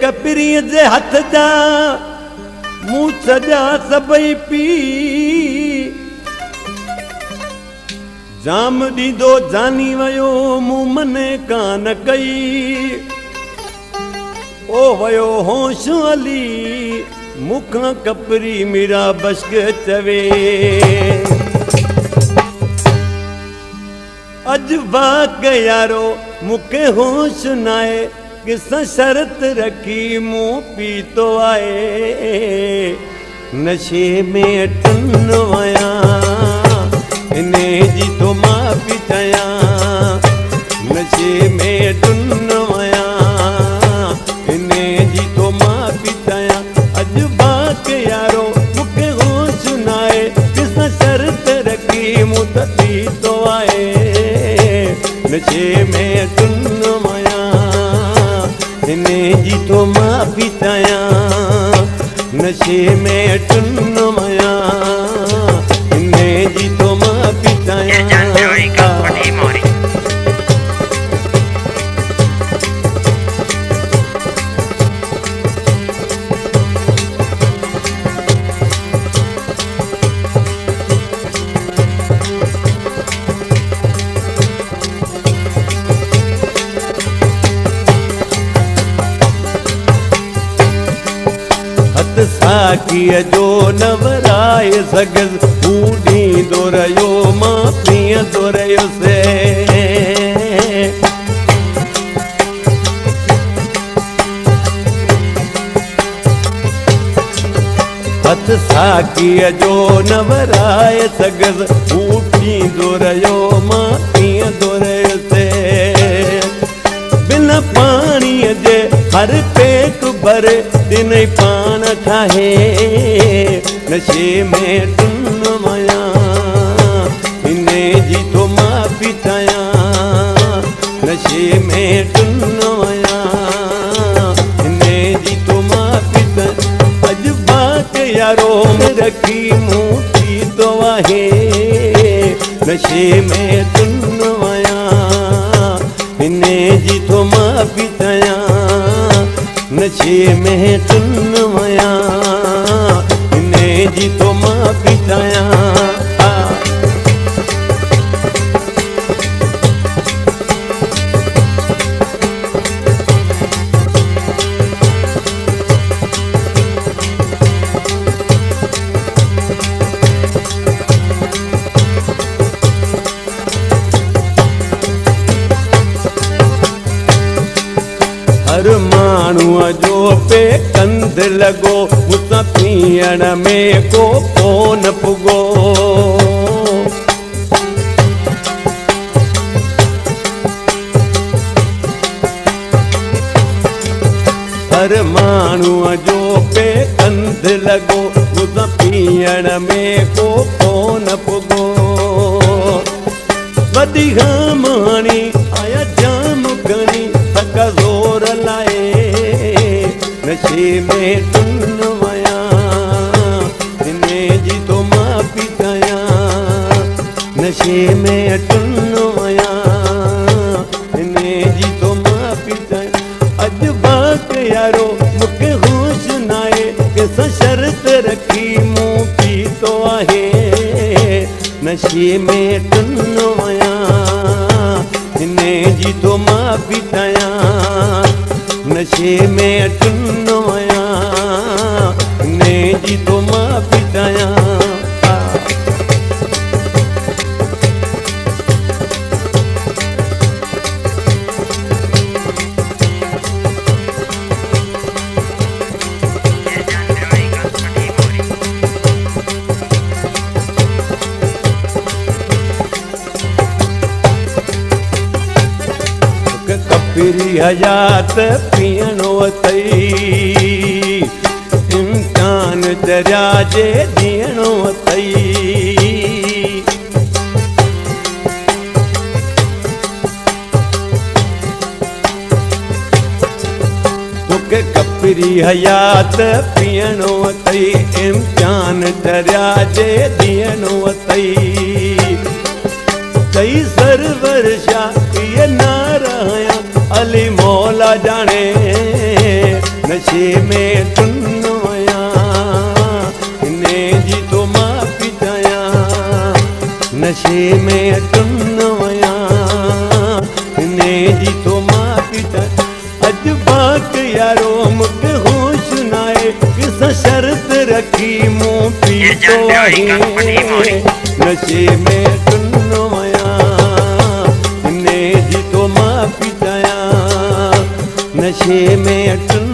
कपिरीअ जे हथ जा मूं सजा सबई पी जाम ॾींदो जानी वियो मूं मने कान कई ओ वयो होश हली मूंखां कपरी मीरा बश्क चवे अॼु वाक यारो मूंखे होश नाहे किसा शर्त रखी मूं पीतो आए नशे में टुन वया इने जी तो मां पी चया नशे में टुन वया इने जी तो मां पी चया अॼु बाक यारो मूंखे होश नाहे किसा शर्त रखी मूं त पीतो आए नशे में टुन वया इने जी तो मां पी चया नशे में टुन वया इने जी तो मां पी चया साखीअ जो नवराए सगस ॾींदो रहियो मां पीअंदो रहियोसि हथ साखीअ जो नवराए सगस ॾींदो रहियो मां पीअंदो रहियोसि बिना पाणीअ जे हर पेक भरे दिन पान ठाहे नशे में टुन वया इने जी तो मां पी चया नशे में टुन वया इने जी तो मां पी चया अॼु बात यारो में रखी मूं पीतो आहे नशे में टुन वया इने जी तो मां पी चया नशे में टुन वया इने जी तो मां पी चया हर माण्हूअ जो पे कंध लॻो मूंसां पीअण में को कोन पुॻो हर माण्हूअ जो पे कंध लॻो मूंसां पीअण में को कोन पुॻो वॾी माणी आया जाम घणी थक ज़ोर लाए नशे में टुन वया इने जी तो मां पी चया नशे में टुन वया इने जी तो मां पी चया अॼु बाक यारो मूंखे होश नाहे किसा शर्त रखी मूं पीतो आहे नशे में टुन वया इने जी तो मां पी चया नशे में टुन वया इने जी तो मां पी चया कपिरी हयात पीअणो अथई दरिया जे दियणो अथई। तोखे कपरी हयात पीअणो अथई, इम्तिहान दरिया जे दियणो अथई। कई सरवर शाह नाराया अली मौला जाने, नशे में टुन वया इने जी तो माफ़ी चाया। नशे में टुन वया इने जी तो माफ़ी चाया। अज बाक यारो मुझे होश नाए, किस शर्त रखी मुँह पीतो आहे। नशे में टुन वया इने जी तो माफ़ी चाया। नशे में टुन